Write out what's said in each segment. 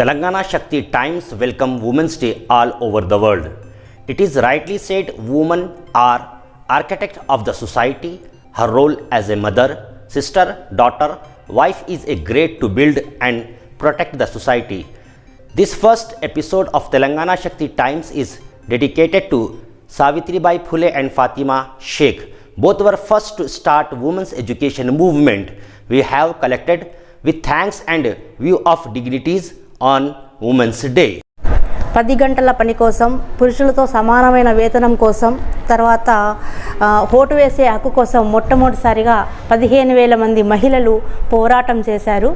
Telangana Shakti Times welcome Women's Day all over the world. It is rightly said women are architect of the society. Her role as a mother, sister, daughter, wife is a great to build and protect the society. This first episode of Telangana Shakti Times is dedicated to Savitribai Phule and Fatima Sheikh. Both were first to start women's education movement. We have collected with thanks and view of dignities on Women's Day. 10 గంటల పని కోసం, పురుషులతో సమానమైన వేతనం కోసం, తర్వాత vote వేసే హక్కు కోసం మొట్టమొదటిసారిగా 15,000 మంది మహిళలు పోరాటం చేశారు.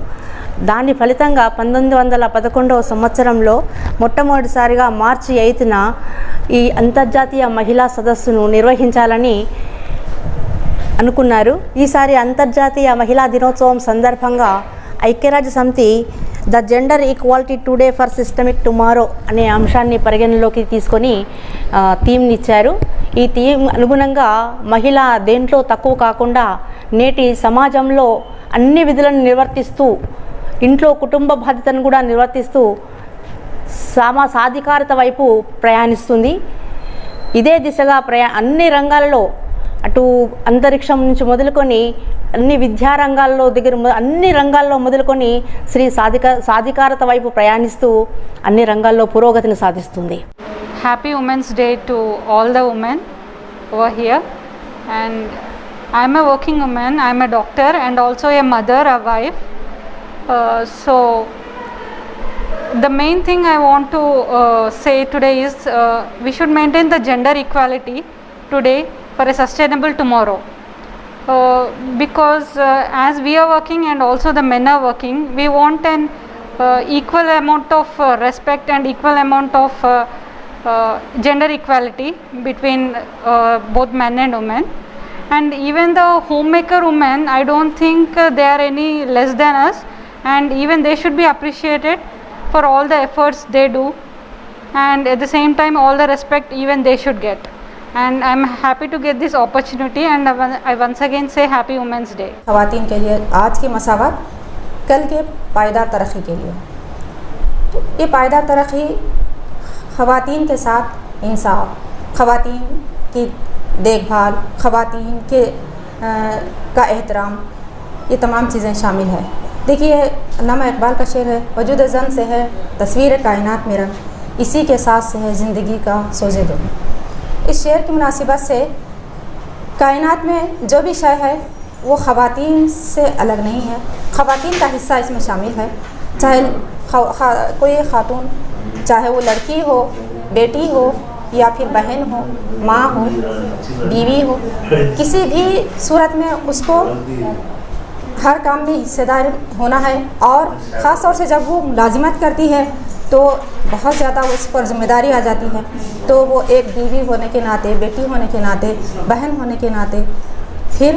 దాని ఫలితంగా 1911వ సంవత్సరంలో మొట్టమొదటిసారిగా మార్చి 8న ఈ అంతర్జాతీయ మహిళా సదస్సును నిర్వహించాలని అనుకున్నారు. ఈసారి అంతర్జాతీయ మహిళా దినోత్సవం సందర్భంగా ఐక్యరాజ్య సమితి the gender equality today for systemic tomorrow అనే అంశాన్ని పరిగణలోకి తీసుకొని థీమ్ని ఇచ్చారు. ఈ థీమ్ అనుగుణంగా మహిళ దేంట్లో తక్కువ కాకుండా నేటి సమాజంలో అన్ని విధులను నిర్వర్తిస్తూ, ఇంట్లో కుటుంబ బాధ్యతను కూడా నిర్వర్తిస్తూ సాధికారత వైపు ప్రయాణిస్తుంది. ఇదే దిశగా అన్ని రంగాలలో, అటు అంతరిక్షం నుంచి మొదలుకొని అన్ని విద్యారంగాల్లో అన్ని రంగాల్లో మొదలుకొని సాధికారత వైపు ప్రయాణిస్తూ అన్ని రంగాల్లో పురోగతిని సాధిస్తుంది. Happy Women's Day to all the women over here, and I'm a working woman, I'm a doctor and also a mother, a wife. So the main thing I want to say today is we should maintain the gender equality today for a sustainable tomorrow. Because as we are working and also the men are working, we want an equal amount of respect and equal amount of gender equality between both men and women. And even the homemaker women, I don't think they are any less than us, and even they should be appreciated for all the efforts they do, and at the same time all the respect even they should get. And I'm happy to get this opportunity, and I once again say Happy Women's Day. ख़वातीन के लिए आज की मसावत, कल के पायदार तरक्की के लिए। तो ये पायदार तरक्की ख़वातीन के साथ इंसाफ, ख़वातीन की देखभाल, ख़वातीन के का एहतराम, ये तमाम चीज़ें शामिल है। देखिए, अल्लामा इकबाल का शेर है, वजूद ज़न से है तस्वीर कायनात में रंग, इसी के साथ से है ज़िंदगी का सोज़े दो। इस शेर की मुनासिबत से कायनात में जो भी शय है वो ख़वातीन से अलग नहीं है, ख़वातीन का हिस्सा इसमें शामिल है। चाहे कोई ख़ातून, चाहे वो लड़की हो, बेटी हो, या फिर बहन हो, माँ हो, बीवी हो, किसी भी सूरत में उसको हर काम में हिस्सेदार होना है। और ख़ास तौर से जब वो मुलाजिमत करती है तो बहुत ज़्यादा उस पर ज़िम्मेदारी आ जाती है। तो वो एक बीवी होने के नाते, बेटी होने के नाते, बहन होने के नाते, फिर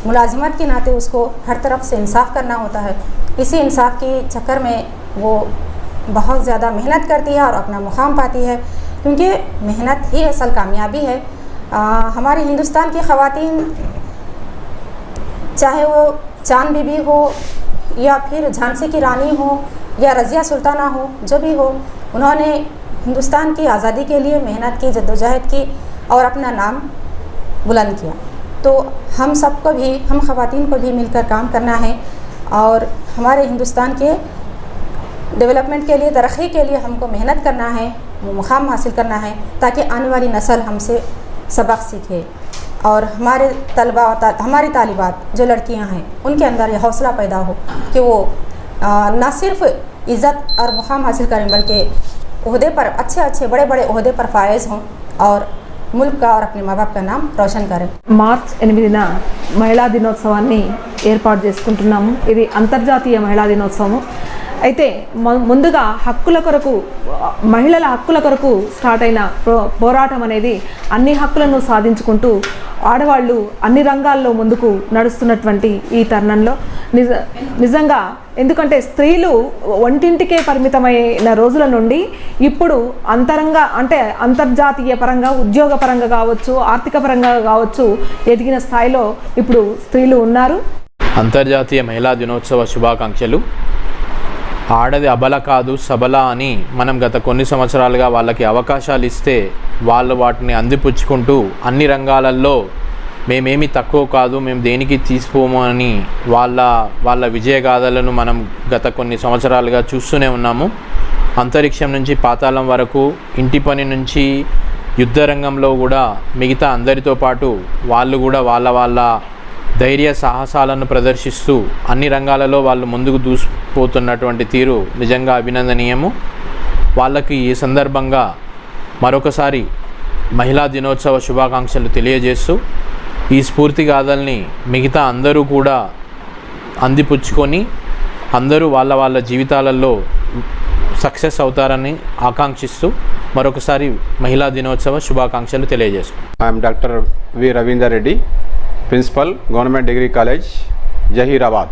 मुलाजिमत के नाते उसको हर तरफ से इंसाफ करना होता है। इसी इंसाफ के चक्कर में वो बहुत ज़्यादा मेहनत करती है और अपना मुकाम पाती है, क्योंकि मेहनत ही असल कामयाबी है। हमारे हिंदुस्तान की ख़वातीन, चाहे वो चांद बीबी हो या फिर झांसी की रानी हो या रज़िया सुल्ताना हो, जो भी हो, उन्होंने हिंदुस्तान की आज़ादी के लिए मेहनत की, जद्दोजहद की और अपना नाम बुलंद किया। तो हम सबको भी, हम ख़वातीन को भी मिलकर काम करना है और हमारे हिंदुस्तान के डेवलपमेंट के लिए, तरक्की के लिए हमको मेहनत करना है, मुकाम हासिल करना है, ताकि आने वाली नस्ल हमसे सबक सीखे और हमारे तलबा, हमारी तालिबात जो लड़कियां हैं, उनके अंदर ये हौसला पैदा हो कि वो न सिर्फ़ इज़्ज़त और मुकाम हासिल करें, बल्कि ओहदे पर, अच्छे बड़े ओहदे पर फायज़ हों और मुल्क का और अपने माँ बाप का नाम रोशन करें. మార్చ్ 8న మహిళా దినోత్సవాన్ని ఏర్పాటు చేసుకుంటున్నాము. ఇది అంతర్జాతీయ మహిళా దినోత్సవం. అయితే ముందుగా హక్కుల కొరకు, మహిళల హక్కుల కొరకు స్టార్ట్ అయిన పోరాటం అనేది అన్ని హక్కులను సాధించుకుంటూ ఆడవాళ్ళు అన్ని రంగాల్లో ముందుకు నడుస్తున్నటువంటి ఈ తరుణంలో నిజంగా, ఎందుకంటే స్త్రీలు వంటింటికే పరిమితమైన రోజుల నుండి ఇప్పుడు అంతర్జాతీయ పరంగా, ఉద్యోగ పరంగా కావచ్చు, ఆర్థిక పరంగా కావచ్చు, ఎదిగిన స్థాయిలో ఇప్పుడు స్త్రీలు ఉన్నారు. అంతర్జాతీయ మహిళా దినోత్సవ శుభాకాంక్షలు. ఆడది అబల కాదు సబల అని మనం గత కొన్ని సంవత్సరాలుగా వాళ్ళకి అవకాశాలు ఇస్తే వాళ్ళు వాటిని అందిపుచ్చుకుంటూ అన్ని రంగాలలో మేమేమి తక్కువ కాదు, మేము దేనికి తీసిపోము అని వాళ్ళ విజయగాథలను మనం గత కొన్ని సంవత్సరాలుగా చూస్తూనే ఉన్నాము. అంతరిక్షం నుంచి పాతాళం వరకు, ఇంటి పని నుంచి యుద్ధ రంగంలో కూడా మిగతా అందరితో పాటు వాళ్ళు కూడా వాళ్ళ ధైర్య సాహసాలను ప్రదర్శిస్తూ అన్ని రంగాలలో వాళ్ళు ముందుకు దూసిపోతున్నటువంటి తీరు నిజంగా అభినందనీయము. వాళ్ళకి ఈ సందర్భంగా మరొకసారి మహిళా దినోత్సవ శుభాకాంక్షలు తెలియజేస్తూ ఈ స్ఫూర్తి గాథల్ని మిగతా అందరూ కూడా అందిపుచ్చుకొని అందరూ వాళ్ళ జీవితాలలో సక్సెస్ అవుతారని ఆకాంక్షిస్తూ మరొకసారి మహిళా దినోత్సవ శుభాకాంక్షలు తెలియజేస్తాం. I'm doctor V Ravinder Reddy, Principal, Government Degree College, Jahirabad.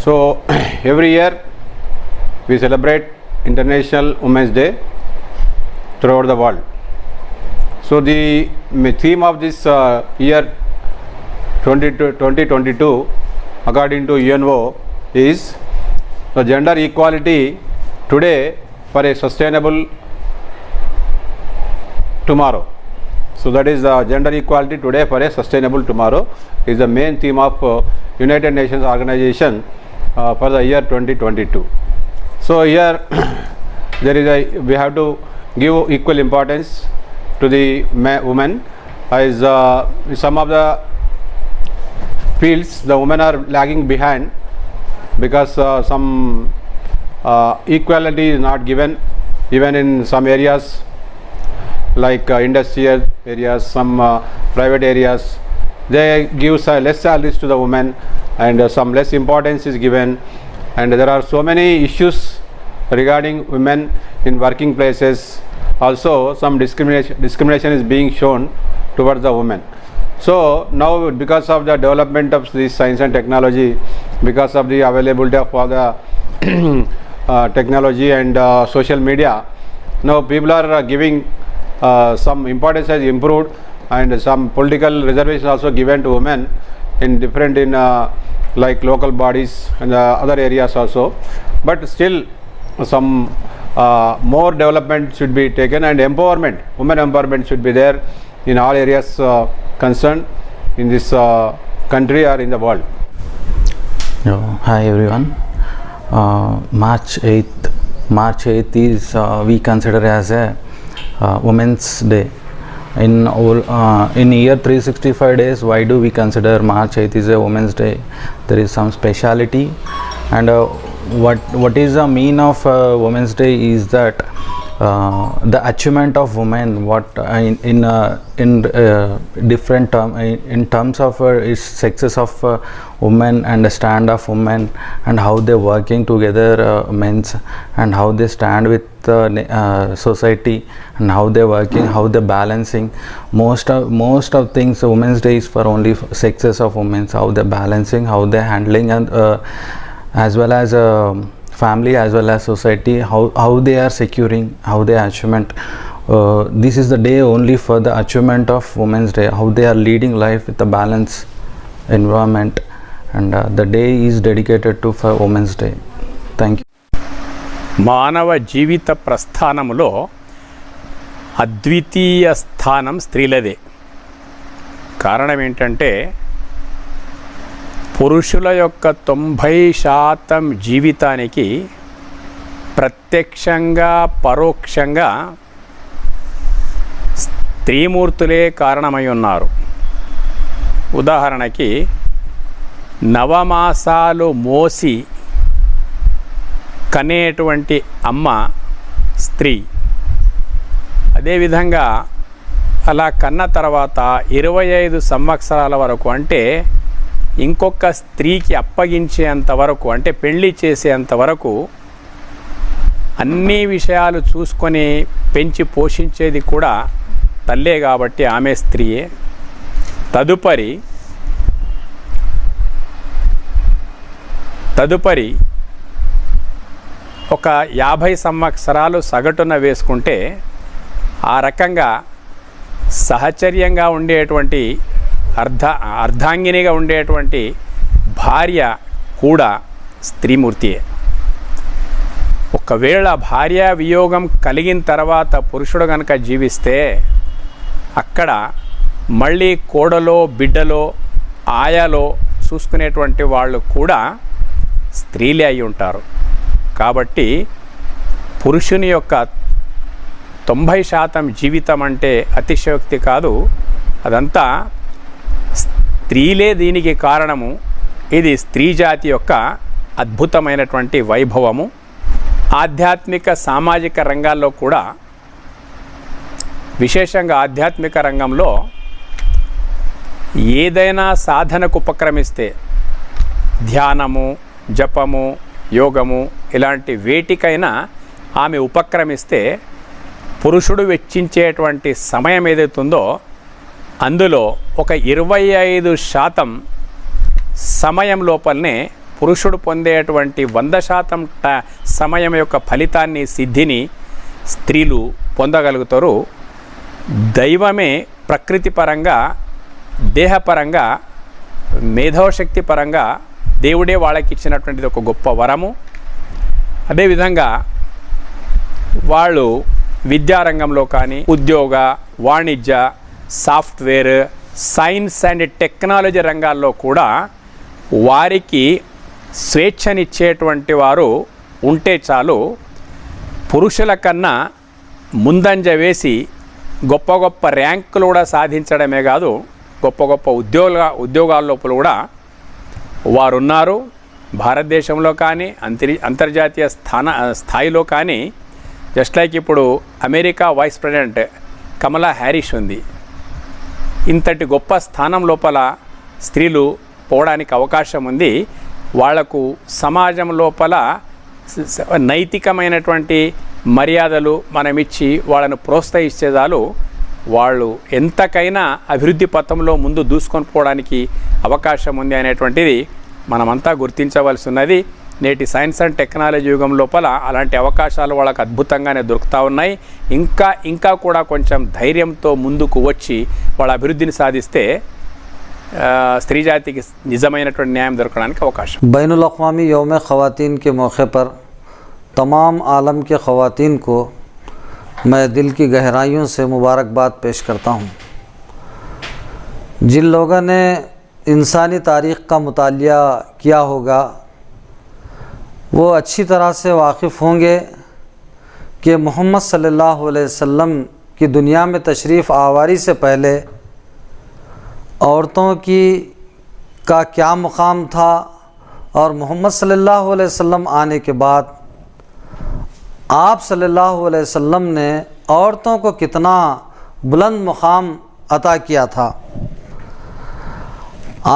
So every year we celebrate International Women's Day throughout the world. So the theme of this year 2022 according to UNO is the gender equality today for a sustainable tomorrow. So that is gender equality today for a sustainable tomorrow is the main theme of United Nations Organization for the year 2022. So here we have to give equal importance to the women, as some of the fields the women are lagging behind because some equality is not given even in some areas like industrial areas, some private areas. They give less salaries to the women and some less importance is given, and there are so many issues regarding women in working places. Also some discrimination is being shown towards the women. So now because of the development of this science and technology, because of the availability of all the technology and social media, now people are giving some importance has improved, and some political reservations also given to women in different like local bodies and other areas also. But still some more development should be taken, and women empowerment should be there in all areas concerned in this country or in the world. Hi everyone. March 8th is we consider as a Women's Day. In year 365 days, why do we consider March 8th is a Women's Day? There is some speciality, and what is the mean of Women's Day is that the achievement of women, what in different terms of success of women and the stand of women, and how they working together, men's, and how they stand with society, and how they working, how they balancing most of things. Women's Day is for only success of women, how they balancing, how they handling, and as well as family as well as society, how they are securing, how they achievement. This is the day only for the achievement of Women's Day, how they are leading life with a balanced environment, and the day is dedicated to for Women's Day. Thank you. మానవ జీవిత ప్రస్థానములో అద్వితీయ స్థానం స్త్రీలదే. కారణం ఏంటంటే పురుషుల యొక్క 90% జీవితానికి ప్రత్యక్షంగా పరోక్షంగా స్త్రీమూర్తులే కారణమై ఉన్నారు. ఉదాహరణకి నవమాసాలు మోసి కనేటువంటి అమ్మ స్త్రీ. అదేవిధంగా అలా కన్న తర్వాత 25 సంవత్సరాల వరకు, అంటే ఇంకొక స్త్రీకి అప్పగించేంత వరకు, అంటే పెళ్లి చేసేంత వరకు అన్ని విషయాలు చూసుకొని పెంచి పోషించేది కూడా తల్లే కాబట్టి ఆమె స్త్రీయే. తదుపరి ఒక 50 సంవత్సరాలు సగటున వేసుకుంటే ఆ రకంగా సహచర్యంగా ఉండేటువంటి అర్ధాంగినిగా ఉండేటువంటి భార్య కూడా స్త్రీమూర్తియే. ఒకవేళ భార్యా వియోగం కలిగిన తర్వాత పురుషుడు కనుక జీవిస్తే అక్కడ మళ్ళీ కోడలో బిడ్డలో ఆయాలో చూసుకునేటువంటి వాళ్ళు కూడా స్త్రీలే అయి ఉంటారు. కాబట్టి పురుషుని యొక్క 90% జీవితం అంటే అతిశయోక్తి కాదు, అదంతా స్త్రీలే దీనికి కారణము. ఇది స్త్రీ జాతి యొక్క అద్భుతమైనటువంటి వైభవము. ఆధ్యాత్మిక సామాజిక రంగాల్లో కూడా, విశేషంగా ఆధ్యాత్మిక రంగంలో ఏదైనా సాధనకు ఉపక్రమిస్తే, ధ్యానము, జపము, యోగము ఇలాంటి వేటికైనా ఆమె ఉపక్రమిస్తే పురుషుడు వెచ్చించేటువంటి సమయం ఏదైతుందో అందులో ఒక 25% సమయం లోపలనే పురుషుడు పొందేటువంటి 100% సమయం యొక్క ఫలితాన్ని, సిద్ధిని స్త్రీలు పొందగలుగుతారు. దైవమే ప్రకృతి పరంగా, దేహపరంగా, మేధోశక్తి పరంగా దేవుడే వాళ్ళకి ఇచ్చినటువంటిది ఒక గొప్ప వరము. అదేవిధంగా వాళ్ళు విద్యారంగంలో కానీ, ఉద్యోగ, వాణిజ్య, సాఫ్ట్వేర్, సైన్స్ అండ్ టెక్నాలజీ రంగాల్లో కూడా వారికి స్వేచ్ఛనిచ్చేటువంటి వారు ఉంటే చాలు, పురుషుల కన్నా ముందంజ వేసి గొప్ప గొప్ప ర్యాంకులు కూడా సాధించడమే కాదు, గొప్ప గొప్ప ఉద్యోగాల లోపల కూడా వారున్నారు. భారతదేశంలో కానీ అంతర్జాతీయ స్థాయిలో కానీ, జస్ట్ లైక్ ఇప్పుడు అమెరికా వైస్ ప్రెసిడెంట్ కమలా హ్యారిస్ ఉంది. ఇంతటి గొప్ప స్థానం లోపల స్త్రీలు పోవడానికి అవకాశం ఉంది. వాళ్లకు సమాజం లోపల నైతికమైనటువంటి మర్యాదలు మనమిచ్చి వాళ్ళను ప్రోత్సహించేదాలు వాళ్ళు ఎంతకైనా అభివృద్ధి పథంలో ముందు దూసుకొని పోవడానికి అవకాశం ఉంది అనేటువంటిది మనమంతా గుర్తించవలసి ఉన్నది. నేటి సైన్స్ అండ్ టెక్నాలజీ యుగం లోపల అలాంటి అవకాశాలు వాళ్ళకు అద్భుతంగానే దొరుకుతూ ఉన్నాయి. ఇంకా కూడా కొంచెం ధైర్యంతో ముందుకు వచ్చి వాళ్ళ అభివృద్ధిని సాధిస్తే స్త్రీ జాతికి నిజమైనటువంటి న్యాయం దొరకడానికి అవకాశం. बैनुल अक़वामी यौम ख़वातीन के मौके पर तमाम आलम के ख़वातीन को मैं दिल की गहराइयों से मुबारकबाद पेश करता हूँ. जिन लोगों ने इंसानी तारीख़ का मुतालिया किया होगा वो अच्छी तरह से वाकिफ़ होंगे कि मोहम्मद सल्लल्लाहु अलैहि वसल्लम की दुनिया में तशरीफ़ आवारी से पहले औरतों का क्या मुकाम था और मोहम्मद सल्लल्लाहु अलैहि वसल्लम आने के बाद आप सल्लल्लाहु अलैहि वसल्लम ने औरतों को कितना बुलंद मुकाम अता किया था.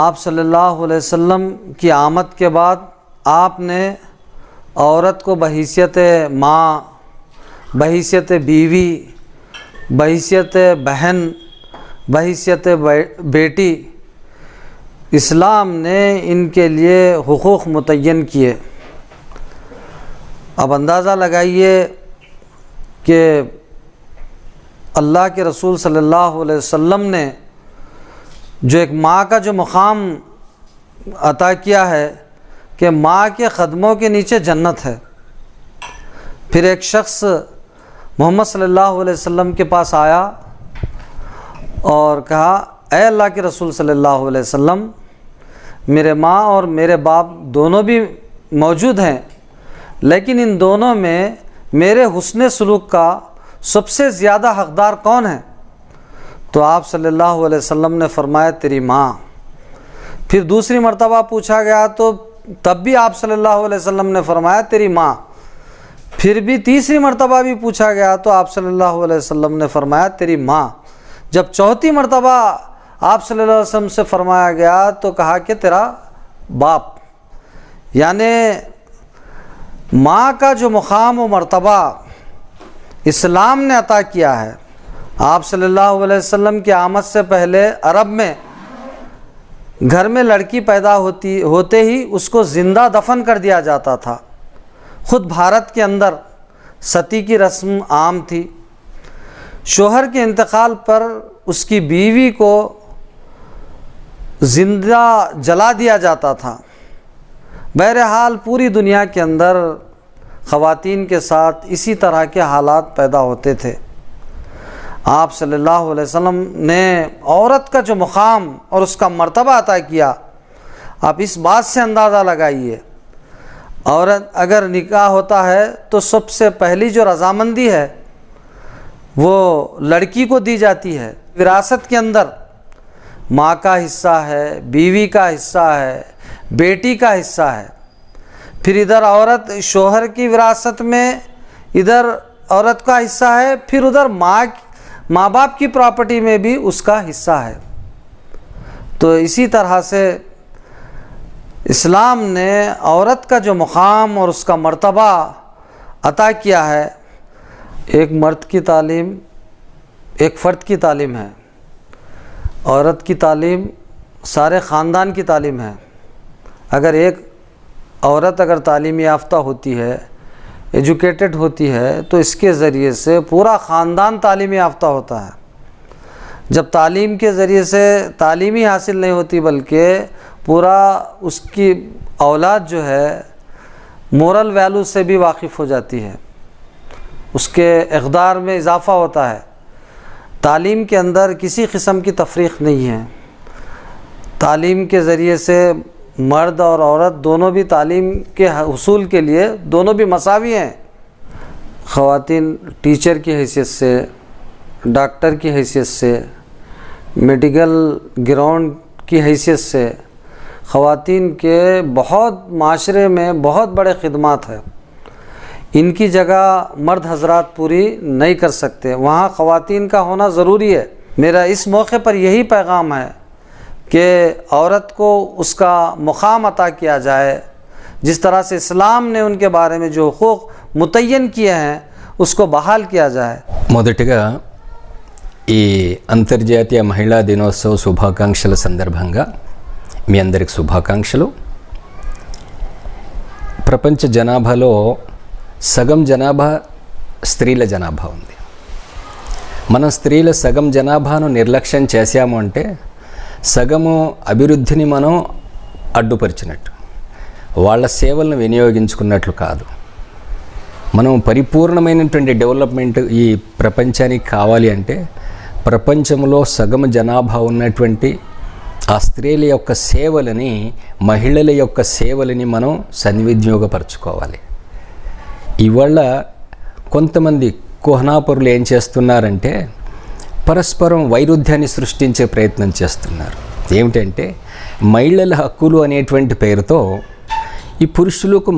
आप सल्लल्लाहु अलैहि वसल्लम की आमद के बाद आपने औरत को बहैसियत माँ, बहैसियत बीवी, बहैसियत बहन, बहैसियत बेटी इस्लाम ने इनके लिए हुकूक़ मुतय्यन किए. अब अंदाज़ा लगाइए कि अल्लाह के रसूल सल्लल्लाहु अलैहि वसल्लम ने जो एक माँ का जो मुक़ाम अता किया है कि माँ के क़दमों के नीचे जन्नत है. फिर एक शख्स मोहम्मद सल्लल्लाहु अलैहि वसल्लम के पास आया और कहा, ऐ अल्लाह के रसूल सल्लल्लाहु अलैहि वसल्लम, मेरे माँ और मेरे बाप दोनों भी मौजूद हैं, लेकिन इन दोनों में मेरे हुस्न सलूक का सबसे ज़्यादा हक़दार कौन है? तो आप सल्लल्लाहु अलैहि वसल्लम ने फरमाया, तेरी माँ. फिर दूसरी मर्तबा पूछा गया तो तब भी आप सल्लल्लाहु अलैहि वसल्लम ने फरमाया, तेरी माँ. फिर भी तीसरी मर्तबा भी पूछा गया तो आप सल्लल्लाहु अलैहि वसल्लम ने फरमाया, तेरी माँ. जब चौथी मर्तबा आप सल्लल्लाहु अलैहि वसल्लम से फरमाया गया तो कहा कि तेरा बाप. यानी माँ का जो मुक़ाम व मर्तबा इस्लाम ने अता किया है. आप सल्लल्लाहु अलैहि वसल्लम की आमद से पहले अरब में घर में लड़की पैदा होते ही उसको ज़िंदा दफन कर दिया जाता था. ख़ुद भारत के अंदर सती की रस्म आम थी. शोहर के इंतकाल पर उसकी बीवी को ज़िंदा जला दिया जाता था. बहरहाल पूरी दुनिया के अंदर ख़वातीन के साथ इसी तरह के हालात पैदा होते थे। आप सल्लल्लाहु अलैहि वसल्लम ने औरत का जो मुकाम और उसका मर्तबा अता किया, आप इस बात से अंदाज़ा लगाइए, औरत अगर निकाह होता है तो सबसे पहली जो रजामंदी है वो लड़की को दी जाती है। विरासत के अंदर माँ का हिस्सा है, बीवी का हिस्सा है, बेटी का हिस्सा है। फिर इधर औरत शोहर की विरासत में इधर औरत का हिस्सा है, फिर उधर माँ बाप की प्रॉपर्टी में भी उसका हिस्सा है। तो इसी तरह से इस्लाम ने औरत का जो मुकाम और उसका मर्तबा अता किया है, एक मर्द की तालीम एक फ़र्द की तालीम है, औरत की तालीम सारे ख़ानदान की तालीम है। अगर एक औरत अगर तालीम याफ्ता होती है, एजुकेटेड होती है, तो इसके ज़रिए से पूरा ख़ानदान तालीम याफ्ता होता है। जब तालीम के ज़रिए से तालीम ही हासिल नहीं होती बल्कि पूरा उसकी औलाद जो है मोरल वैल्यू से भी वाकिफ़ हो जाती है, उसके इक़दार में इजाफ़ा होता है। तालीम के अंदर किसी किस्म की तफरीक़ नहीं है। तालीम के ज़रिए से मर्द और औरत दोनों भी तालीम के हुसूल के लिए दोनों भी मसावी हैं। ख़वातीन टीचर की हैसियत से, डॉक्टर की हैसियत से, मेडिकल ग्राउंड की हैसियत से ख़वातीन के बहुत माशरे में बहुत बड़े ख़िदमात है। इनकी जगह मर्द हजरात पूरी नहीं कर सकते, वहाँ ख़वातीन का होना ज़रूरी है। मेरा इस मौके पर यही पैगाम है कि औरत को उसका मुकाम अता किया जाए, जिस तरह से इस्लाम ने उनके बारे में जो हुकूक मुतय्यन किए हैं उसको बहाल किया जाए। మొదటగా ఈ అంతర్జాతీయ మహిళా దినోత్సవ శుభాకాంక్షల సందర్భంగా మీ అందరికి శుభాకాంక్షలు. ప్రపంచ జనాభాలో సగం జనాభా స్త్రీల జనాభా ఉంది. మనం స్త్రీల సగం జనాభాను నిర్లక్ష్యం చేశాము అంటే సగము అభివృద్ధిని మనం అడ్డుపరిచినట్టు, వాళ్ళ సేవలను వినియోగించుకున్నట్లు కాదు. మనం పరిపూర్ణమైనటువంటి డెవలప్మెంట్ ఈ ప్రపంచానికి కావాలి అంటే ప్రపంచంలో సగం జనాభా ఉన్నటువంటి ఆ స్త్రీల యొక్క సేవలని, మహిళల యొక్క సేవలని మనం సద్వినియోగపరచుకోవాలి. ఇవాళ కొంతమంది కుహనాపరులు ఏం చేస్తున్నారంటే పరస్పరం వైరుధ్యాన్ని సృష్టించే ప్రయత్నం చేస్తున్నారు. ఏమిటంటే మహిళల హక్కులు అనేటువంటి పేరుతో ఈ పురుషులకు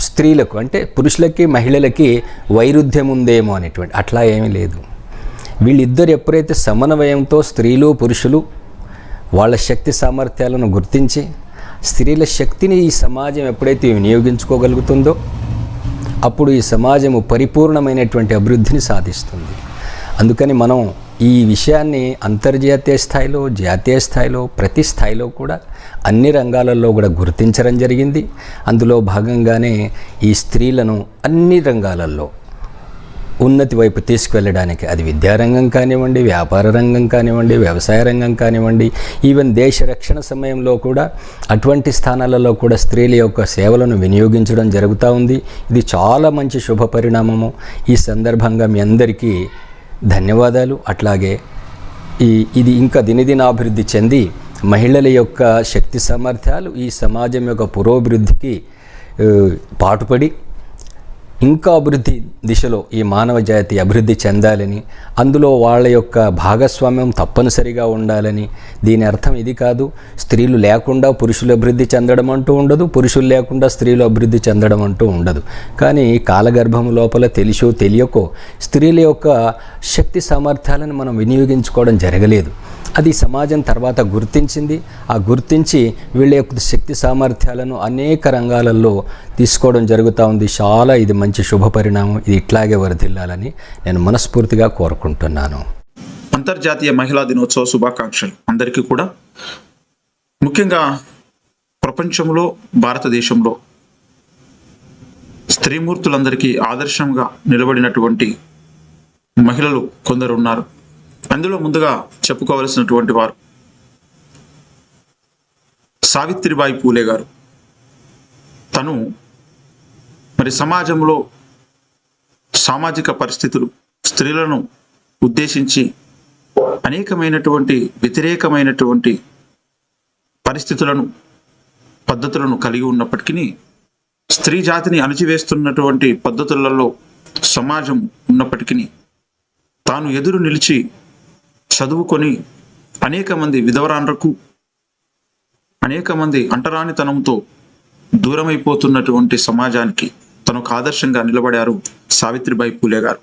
స్త్రీలకు అంటే పురుషులకి మహిళలకి వైరుధ్యం ఉందేమో అనేటువంటి, అట్లా ఏమీ లేదు. వీళ్ళిద్దరు ఎప్పుడైతే సమన్వయంతో స్త్రీలు పురుషులు వాళ్ళ శక్తి సామర్థ్యాలను గుర్తించి స్త్రీల శక్తిని ఈ సమాజం ఎప్పుడైతే వినియోగించుకోగలుగుతుందో అప్పుడు ఈ సమాజము పరిపూర్ణమైనటువంటి అభివృద్ధిని సాధిస్తుంది. అందుకని మనం ఈ విషయాన్ని అంతర్జాతీయ స్థాయిలో, జాతీయ స్థాయిలో, ప్రతి స్థాయిలో కూడా అన్ని రంగాలలో కూడా గుర్తించడం జరిగింది. అందులో భాగంగానే ఈ స్త్రీలను అన్ని రంగాలలో ఉన్నతి వైపు తీసుకువెళ్ళడానికి, అది విద్యారంగం కానివ్వండి, వ్యాపార రంగం కానివ్వండి, వ్యవసాయ రంగం కానివ్వండి, ఈవెన్ దేశ రక్షణ సమయంలో కూడా అటువంటి స్థానాలలో కూడా స్త్రీల యొక్క సేవలను వినియోగించడం జరుగుతూ ఉంది. ఇది చాలా మంచి శుభ పరిణామము. ఈ సందర్భంగా మీ అందరికీ ధన్యవాదాలు. అట్లాగే ఇది ఇంకా దినదినాభివృద్ధి చెంది మహిళల యొక్క శక్తి సామర్థ్యాలు ఈ సమాజం యొక్క పురోభివృద్ధికి పాటుపడి ఇంకా అభివృద్ధి దిశలో ఈ మానవ జాతి అభివృద్ధి చెందాలని, అందులో వాళ్ళ యొక్క భాగస్వామ్యం తప్పనిసరిగా ఉండాలని. దీని అర్థం ఇది కాదు స్త్రీలు లేకుండా పురుషులు అభివృద్ధి చెందడం అంటూ ఉండదు, పురుషులు లేకుండా స్త్రీలు అభివృద్ధి చెందడం అంటూ ఉండదు. కానీ కాలగర్భం లోపల తెలిసో తెలియకో స్త్రీల యొక్క శక్తి సామర్థ్యాలను మనం వినియోగించుకోవడం జరగలేదు. అది సమాజం తర్వాత గుర్తించింది. ఆ గుర్తించి వీళ్ళ యొక్క శక్తి సామర్థ్యాలను అనేక రంగాలలో తీసుకోవడం జరుగుతూ ఉంది. చాలా ఇది మంచి శుభ పరిణామం. ఇది ఇట్లాగే వర్ధిల్లాలని నేను మనస్ఫూర్తిగా కోరుకుంటున్నాను. అంతర్జాతీయ మహిళా దినోత్సవ శుభాకాంక్షలు అందరికీ కూడా. ముఖ్యంగా ప్రపంచంలో, భారతదేశంలో స్త్రీమూర్తులందరికీ ఆదర్శంగా నిలబడినటువంటి మహిళలు కొందరు ఉన్నారు. అందులో ముందుగా చెప్పుకోవలసినటువంటి వారు సావిత్రిబాయి పూలే గారు. తను మరి సమాజంలో సామాజిక పరిస్థితులు స్త్రీలను ఉద్దేశించి అనేకమైనటువంటి వ్యతిరేకమైనటువంటి పరిస్థితులను పద్ధతులను కలిగి ఉన్నప్పటికీ స్త్రీ జాతిని అణచివేస్తున్నటువంటి పద్ధతులలో సమాజం ఉన్నప్పటికీ తాను ఎదురు నిలిచి చదువుకొని అనేక మంది విధవరాండ్రకు అనేక మంది అంటరానితనంతో దూరమైపోతున్నటువంటి సమాజానికి తను ఒక ఆదర్శంగా నిలబడారు సావిత్రిబాయి పూలే గారు.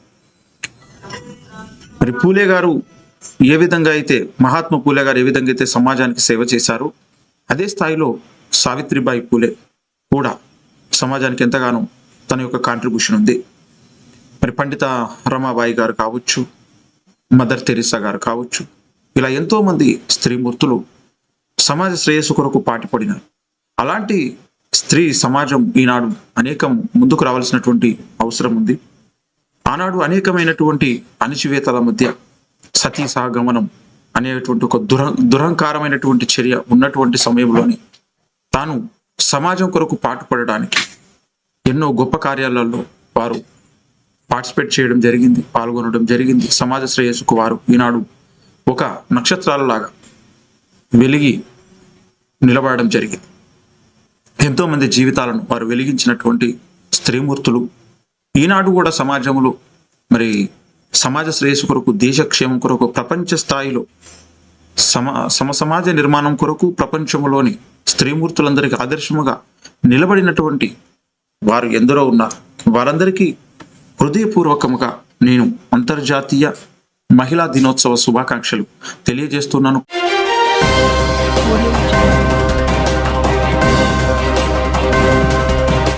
మరి పూలే గారు ఏ విధంగా అయితే మహాత్మా పూలే గారు ఏ విధంగా అయితే సమాజానికి సేవ చేశారో అదే స్థాయిలో సావిత్రిబాయి పూలే కూడా సమాజానికి ఎంతగానో తన యొక్క కాంట్రిబ్యూషన్ ఉంది. మరి పండిత రమాబాయి గారు కావచ్చు, మదర్ తెరీసా గారు కావచ్చు, ఇలా ఎంతోమంది స్త్రీమూర్తులు సమాజ శ్రేయస్సు కొరకు పాటుపడినారు. అలాంటి స్త్రీ సమాజం ఈనాడు అనేకం ముందుకు రావాల్సినటువంటి అవసరం ఉంది. ఆనాడు అనేకమైనటువంటి అణచివేతల మధ్య సతీ సహగమనం అనేటువంటి ఒక దురహంకారమైనటువంటి చర్య ఉన్నటువంటి సమయంలోనే తాను సమాజం కొరకు పాటుపడడానికి ఎన్నో గొప్ప కార్యాలలో వారు పార్టిసిపేట్ చేయడం జరిగింది, పాల్గొనడం జరిగింది. సమాజ శ్రేయస్సుకు వారు ఈనాడు ఒక నక్షత్రాలలాగా వెలిగి నిలబడడం జరిగింది. ఎంతోమంది జీవితాలను వారు వెలిగించినటువంటి స్త్రీమూర్తులు ఈనాడు కూడా సమాజంలో మరి సమాజ శ్రేయస్సు కొరకు, దేశక్షేమం కొరకు, ప్రపంచ స్థాయిలో సమాజ నిర్మాణం కొరకు ప్రపంచంలోని స్త్రీమూర్తులందరికీ ఆదర్శముగా నిలబడినటువంటి వారు ఎందరో ఉన్నారు. వారందరికీ హృదయపూర్వకముగా నేను అంతర్జాతీయ మహిళా దినోత్సవ శుభాకాంక్షలు తెలియజేస్తున్నాను.